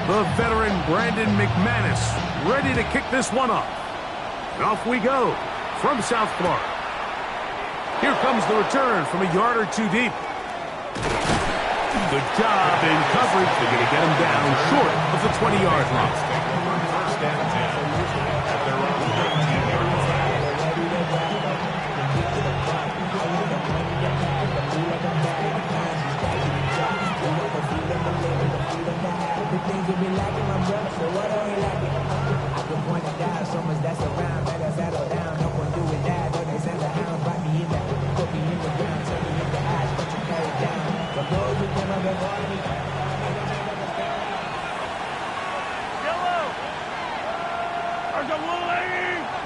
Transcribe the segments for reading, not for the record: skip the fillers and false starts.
The veteran Brandon McManus ready to kick this one off. And off we go from South Florida. Here comes the return from a yard or two deep. Good job in coverage. They're going to get him down short of the 20-yard line. First and 10 at their own 19-yard line.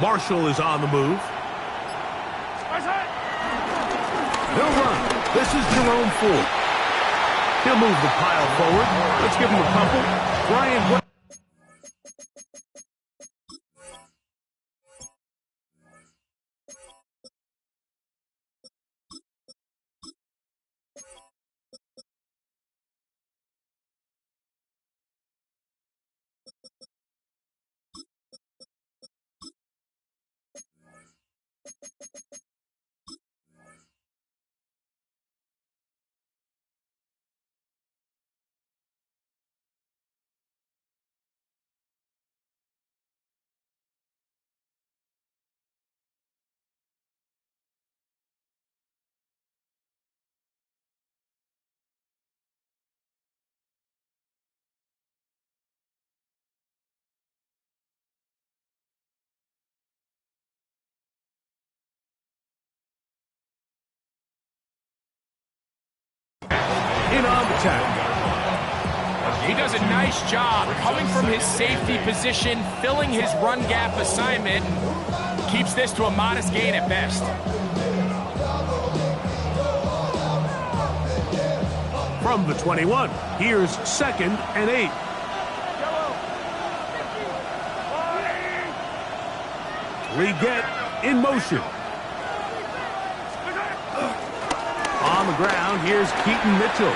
Marshall is on the move. He'll run. This is Jerome Ford. He'll move the pile forward. Let's give him a couple. Brian. In on the tackle. He does a nice job coming from his safety position, filling his run gap assignment, and keeps this to a modest gain at best. From the 21, here's 2nd and 8. Leggett in motion. On the ground, here's Keaton Mitchell.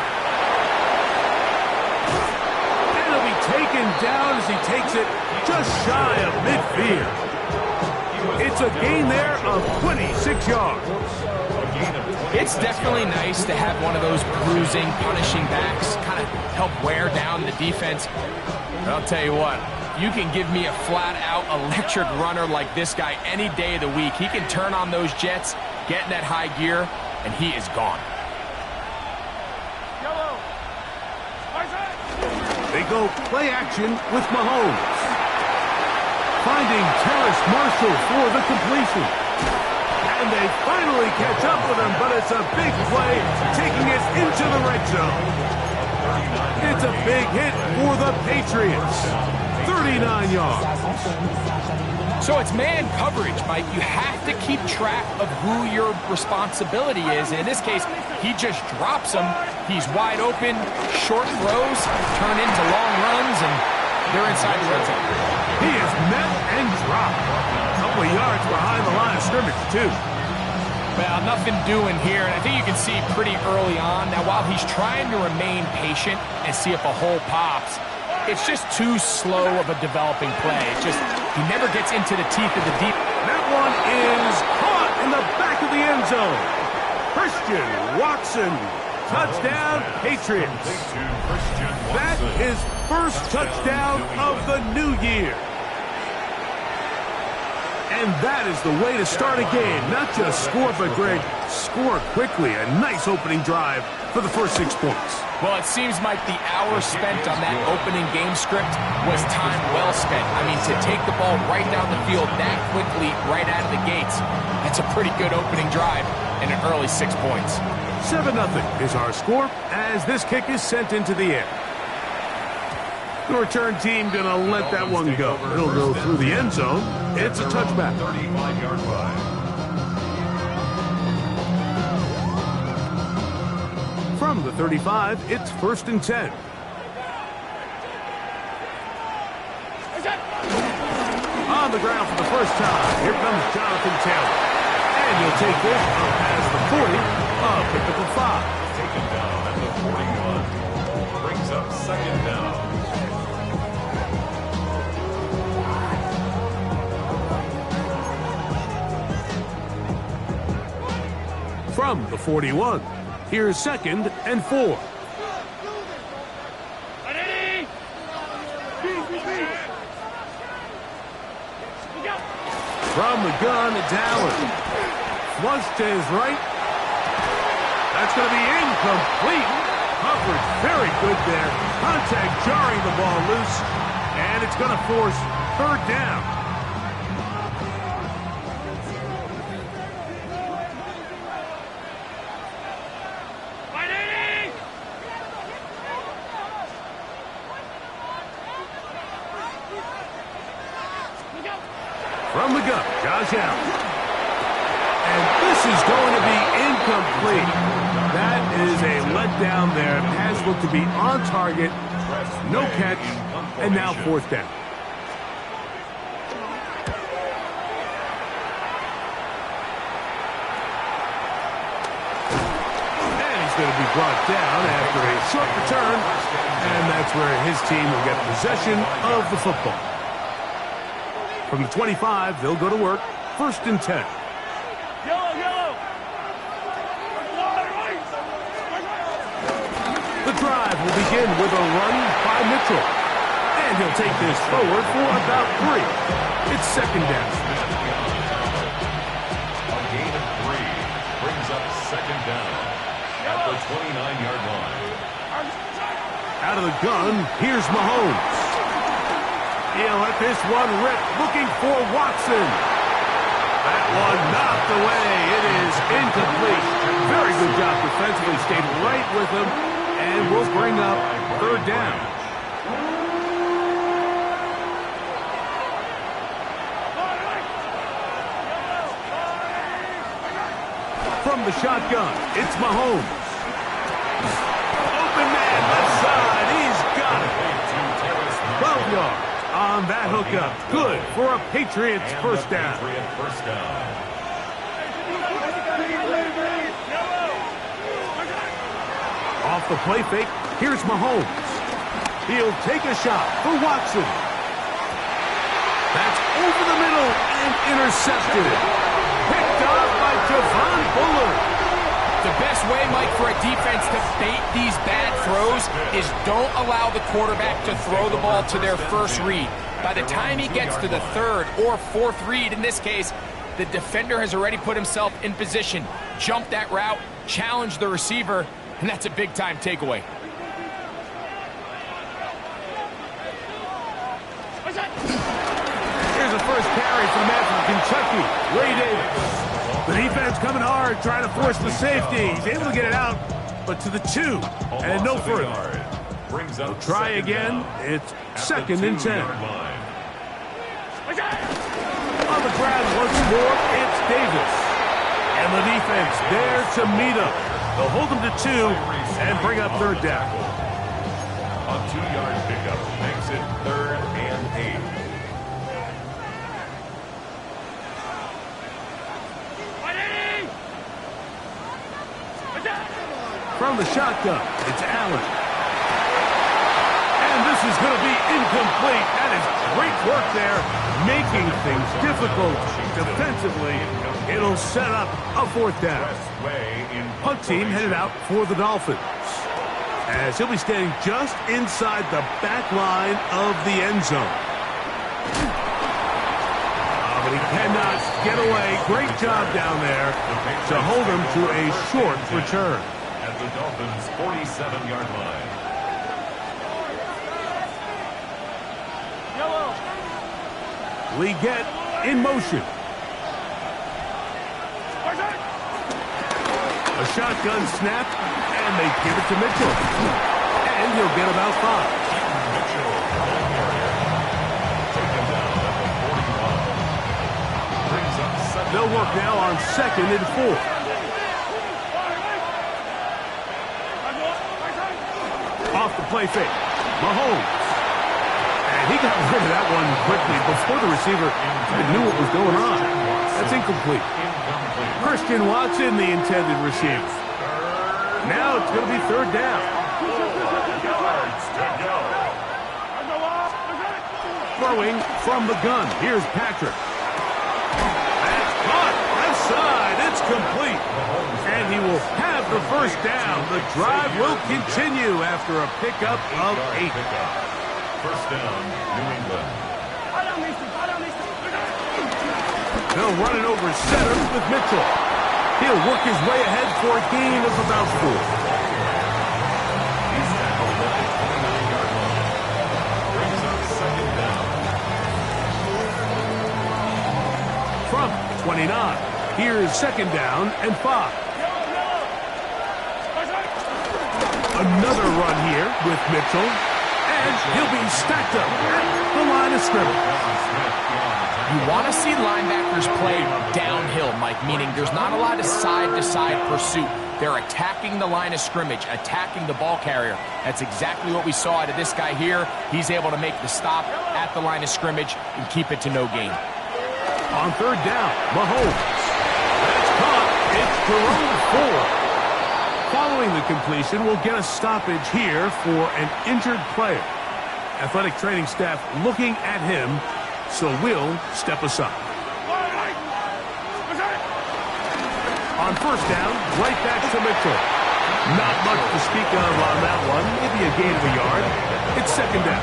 And he'll be taken down as he takes it just shy of midfield. It's a gain there of 26 yards. It's definitely nice to have one of those bruising, punishing backs kind of help wear down the defense. But I'll tell you what, you can give me a flat-out electric runner like this guy any day of the week. He can turn on those jets, get in that high gear, and he is gone. They go play action with Mahomes. Finding Terrace Marshall for the completion. And they finally catch up with him, but it's a big play, taking it into the red zone. It's a big hit for the Patriots. 39 yards. So it's man coverage, Mike. You have to keep track of who your responsibility is. And in this case, he just drops him. He's wide open, short throws, turn into long runs, and they're inside the red zone. He is met and dropped. A couple of yards behind the line of scrimmage, too. Well, nothing doing here, and I think you can see pretty early on. Now, while he's trying to remain patient and see if a hole pops, it's just too slow of a developing play. It's just, he never gets into the teeth of the deep. That one is caught in the back of the end zone. Christian Watson, touchdown, Patriots. That is first touchdown of the new year. And that is the way to start a game. Not just score, but, Greg, score quickly. A nice opening drive for the first 6 points. Well, it seems like the hour spent on that opening game script was time well spent. I mean, to take the ball right down the field that quickly, right out of the gates, that's a pretty good opening drive and an early 6 points. 7-0 is our score as this kick is sent into the air. The return team going to let that one go. It'll go through the end zone. It's a touchback. 35-yard line. From the 35, it's 1st and 10. On the ground for the first time, here comes Jonathan Taylor. And he'll take this up past the 40, pick up the 5. Taken down at the 41. Brings up 2nd down. from the 41. Here's 2nd and 4. From the gun, it's Allen. Flush to his right. That's going to be incomplete. Coverage very good there. Contact jarring the ball loose. And it's going to force 3rd down. From the gun, Josh Allen. And this is going to be incomplete. That is a letdown there. Pass looked to be on target. No catch. And now 4th down. And he's going to be brought down after a short return. And that's where his team will get possession of the football. From the 25, they'll go to work. 1st and 10. The drive will begin with a run by Mitchell. And he'll take this forward for about 3. It's 2nd down. A gain of 3 brings up 2nd down at the 29-yard line. Out of the gun, here's Mahomes. He'll let this one rip, looking for Watson. That one knocked away. It is incomplete. Very good job defensively. Stayed right with him. And we'll bring up 3rd down. From the shotgun, it's Mahomes. Open man, left side. He's got it. 12 yards on that hookup. Good for a Patriots 1st down. Off the play fake, here's Mahomes. He'll take a shot for Watson. That's over the middle and intercepted. Picked off by Javon Bullard. The best way, Mike, for a defense to bait these bad throws is don't allow the quarterback to throw the ball to their first read. By the time he gets to the 3rd or 4th read, in this case, the defender has already put himself in position, jump that route, challenge the receiver, and that's a big-time takeaway. Here's a first carry for the man from Kentucky, Ray Davis. The defense coming hard, trying to force the safety. He's able to get it out, but to the 2, and no further. We'll try again. It's 2nd and 10. On the ground once more, it's Davis. And the defense there to meet him. They'll hold him to 2 and bring up 3rd down. A 2-yard pickup makes it 3rd and 8. From the shotgun, it's Allen. And this is going to be incomplete. That is great work there, making things difficult defensively. It'll set up a 4th down. Punt team headed out for the Dolphins, as he'll be standing just inside the back line of the end zone. But he cannot get away. Great job down there to hold him to a short return. At the Dolphins' 47-yard line. Leggett in motion. A shotgun snap, and they give it to Mitchell. And he'll get about 5. Mitchell, taken down at the 41. Brings up 7. They'll work now on 2nd and 4. Off the play fake, Mahomes. And he got rid of that one quickly before the receiver knew what was going on. That's incomplete. Christian Watson, the intended receiver. Now it's going to be 3rd down. Throwing from the gun. Here's Patrick. That's caught. Left side. It's complete. And he will have the first down. The drive will continue after a pickup of 8. First down, New England. They'll run it over center with Mitchell. He'll work his way ahead for a gain of about 4. He's tackled at the 29-yard line. Brings up second down. From 29, here's second down and 5. Another run here with Mitchell. And he'll be stacked up at the line of scrimmage. You want to see linebackers play downhill, Mike, meaning there's not a lot of side-to-side pursuit. They're attacking the line of scrimmage, attacking the ball carrier. That's exactly what we saw out of this guy here. He's able to make the stop at the line of scrimmage and keep it to no gain. On third down, Mahomes. That's caught. It's Jerome Ford. Following the completion, we'll get a stoppage here for an injured player. Athletic training staff looking at him, so we'll step aside. On first down, right back to Mitchell. Not much to speak of on that one. Maybe a gain of a yard. It's second down.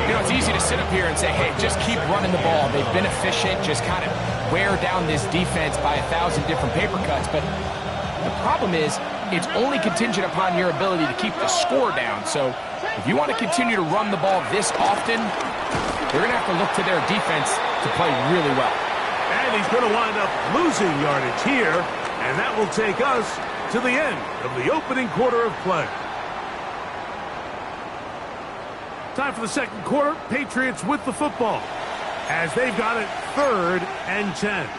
You know, it's easy to sit up here and say, hey, just keep running the ball. They've been efficient, just kind of wear down this defense by 1,000 different paper cuts. But the problem is, it's only contingent upon your ability to keep the score down. So if you want to continue to run the ball this often, they're going to have to look to their defense to play really well. And he's going to wind up losing yardage here, and that will take us to the end of the opening quarter of play. Time for the second quarter. Patriots with the football as they've got it 3rd and 10.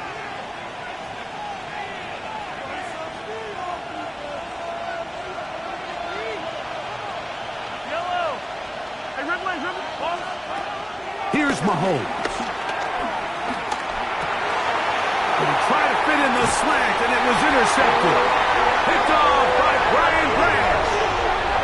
Here's Mahomes. But he tried to fit in the slant, and it was intercepted. Picked off by Brian Branch.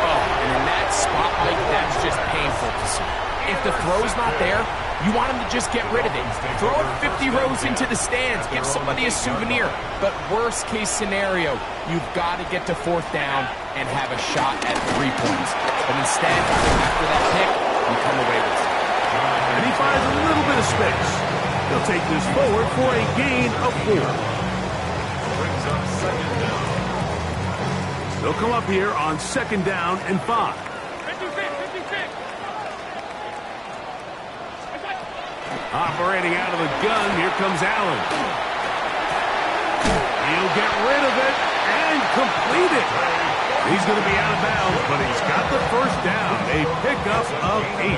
Oh, and in that spot, like that's just painful to see. If the throw's not there, you want him to just get rid of it. Throw it 50 rows into the stands. Give somebody a souvenir. But worst case scenario, you've got to get to 4th down and have a shot at 3 points. But instead, after that pick, you come away with it. And he finds a little bit of space. He'll take this forward for a gain of 4. Brings up second down. They'll come up here on second down and 5. Operating out of the gun, here comes Allen. He'll get rid of it and complete it. He's going to be out of bounds, but he's got the first down. A pickup of 8.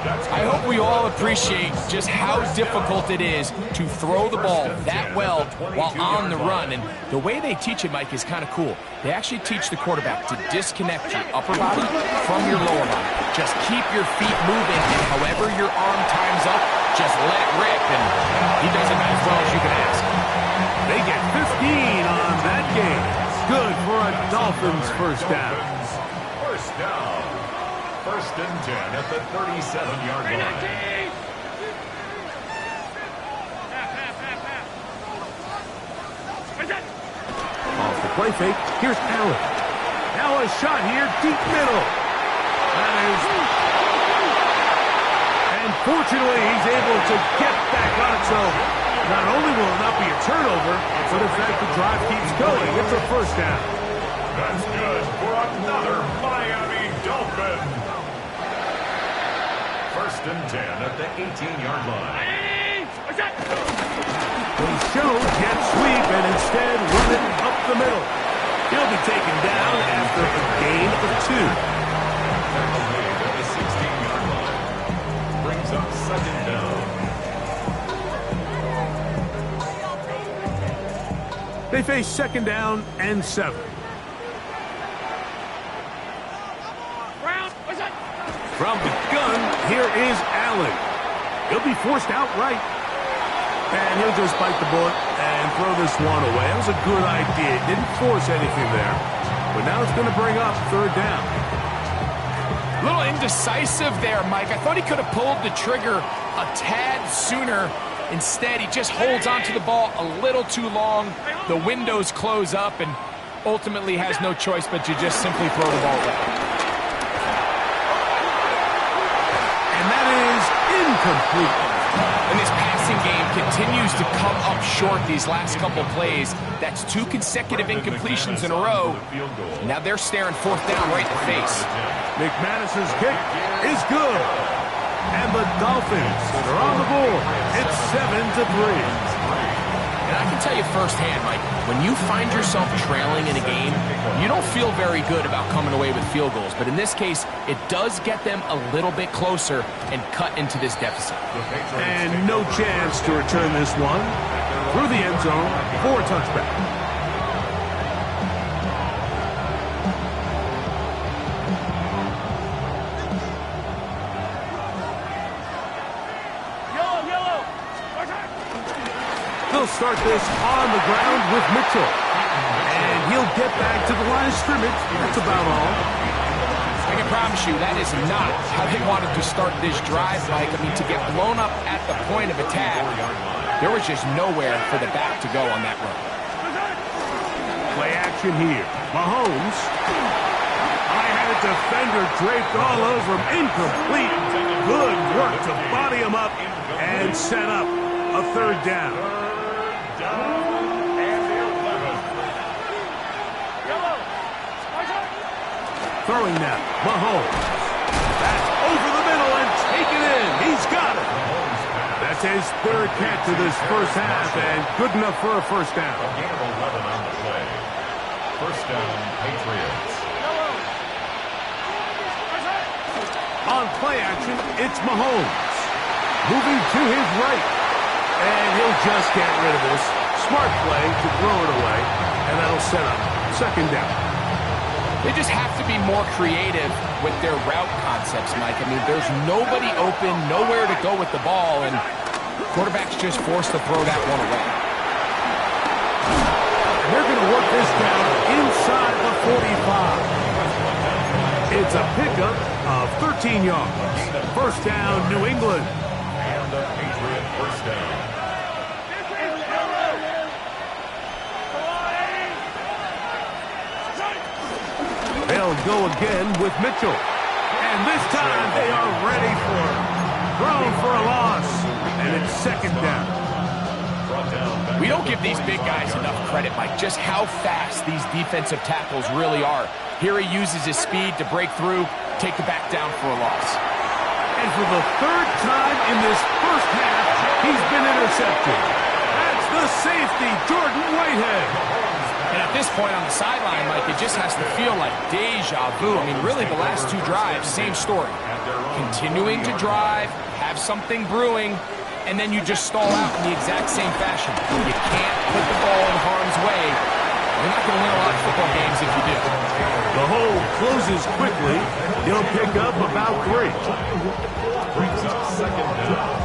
I hope we all appreciate just how difficult it is to throw the ball that well while on the run. And the way they teach it, Mike, is kind of cool. They actually teach the quarterback to disconnect your upper body from your lower body. Just keep your feet moving, and however your arm times up, just let it rip, and he does it as well as you can ask. They get 15 on that game. Good for a Dolphins first down. First down. First and 10 at the 37-yard line. Off the play fake, here's Allen. Now a shot here, deep middle. And fortunately, he's able to get back on it. So not only will it not be a turnover, but in fact the drive keeps going. It's a first down. That's good for another Miami Dolphin. First and 10 at the 18-yard line. He showed jet sweep and instead run it up the middle. He'll be taken down after a gain of 2. Tackle made at the 16-yard line. Brings up second down. They face second down and 7. From the gun, here is Allen. He'll be forced outright. And he'll just bite the bullet and throw this one away. That was a good idea. Didn't force anything there. But now it's going to bring up 3rd down. A little indecisive there, Mike. I thought he could have pulled the trigger a tad sooner. Instead, he just holds onto the ball a little too long. The windows close up and ultimately has no choice but to just simply throw the ball away. And that is incomplete. And this passing game continues to come up short these last couple plays. That's 2 consecutive incompletions in a row. Now they're staring 4th down right in the face. McManus's kick is good. And the Dolphins are on the board. It's 7-3. And I can tell you firsthand, Mike, when you find yourself trailing in a game, you don't feel very good about coming away with field goals. But in this case, it does get them a little bit closer and cut into this deficit. And no chance to return this one through the end zone for a touchback. They'll start this on the ground with Mitchell. And he'll get back to the line of scrimmage. That's about all. I can promise you that is not how they wanted to start this drive, Mike. I mean, to get blown up at the point of attack, there was just nowhere for the back to go on that run. Play action here. Mahomes. I had a defender draped all over him. Incomplete. Good work to body him up and set up a 3rd down. Throwing now, Mahomes. That's over the middle and taken in. He's got it. That's his 3rd catch of this first half and good enough for a 1st down. A gain of 11 on the play. 1st down, Patriots. On play action, it's Mahomes. Moving to his right. And he'll just get rid of this. Smart play to throw it away. And that'll set up 2nd down. They just have to be more creative with their route concepts, Mike. I mean, there's nobody open, nowhere to go with the ball, and quarterback's just forced to throw that one away. They're going to work this down inside the 45. It's a pickup of 13 yards. 1st down, New England. And the Patriot 1st down. They'll go again with Mitchell. And this time they are ready for it. Thrown for a loss. And it's 2nd down. We don't give these big guys enough credit, Mike, just how fast these defensive tackles really are. Here he uses his speed to break through, take the back down for a loss. And for the 3rd time in this first half, he's been intercepted. That's the safety, Jordan Whitehead. And at this point on the sideline, Mike, it just has to feel like deja vu. I mean, really, the last 2 drives, same story. Continuing to drive, have something brewing, and then you just stall out in the exact same fashion. You can't put the ball in harm's way. You're not going to win a lot of football games if you do. The hole closes quickly. He'll pick up about 3. Brings up 2nd down.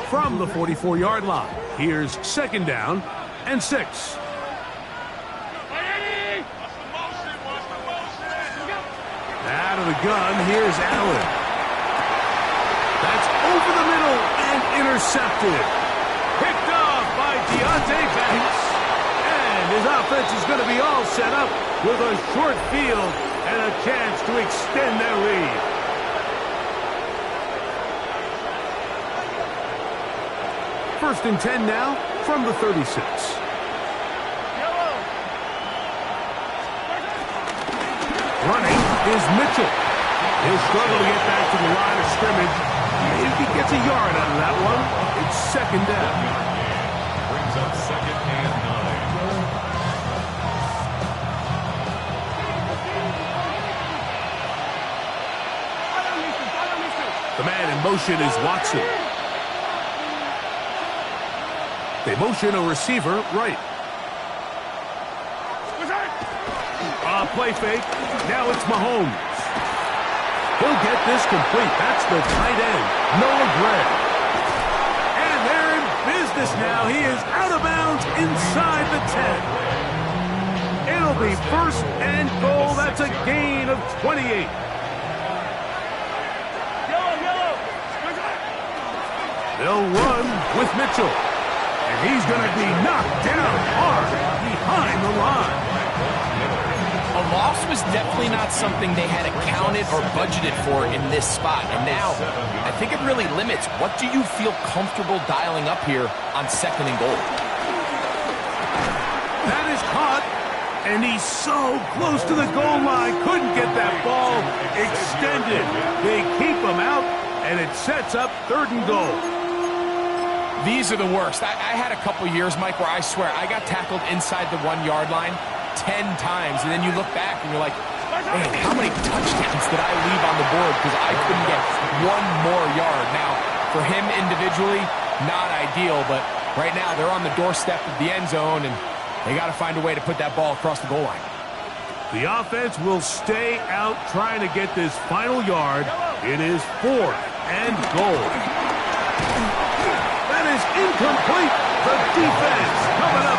From the 44-yard line, here's 2nd down and 6. Out of the gun, here's Allen. That's over the middle and intercepted. Picked off by Deontay Banks. And his offense is going to be all set up with a short field and a chance to extend their lead. 1st and 10 now from the 36. Running is Mitchell. He'll struggle to get back to the line of scrimmage. Maybe he gets a yard out of that one. It's 2nd down. Brings up 2nd and 9. The man in motion is Watson. They motion a receiver right. Play fake. Now it's Mahomes. He'll get this complete. That's the tight end, Noah Gray. And they're in business. this now. He is out of bounds inside the 10. It'll be first and goal. That's a gain of 28. They'll run with Mitchell. And he's going to be knocked down hard behind the line. A loss was definitely not something they had accounted or budgeted for in this spot. And now, I think it really limits what do you feel comfortable dialing up here on second and goal. That is caught. And he's so close to the goal line. Couldn't get that ball extended. They keep him out, and it sets up third and goal. These are the worst. I had a couple years, Mike, where I swear I got tackled inside the 1 yard line 10 times, and then you look back and you're like, man, how many touchdowns did I leave on the board because I couldn't get one more yard? Now, for him individually, not ideal, but right now they're on the doorstep of the end zone, and they got to find a way to put that ball across the goal line. The offense will stay out trying to get this final yard. It is 4th and goal. That is incomplete. The defense coming up.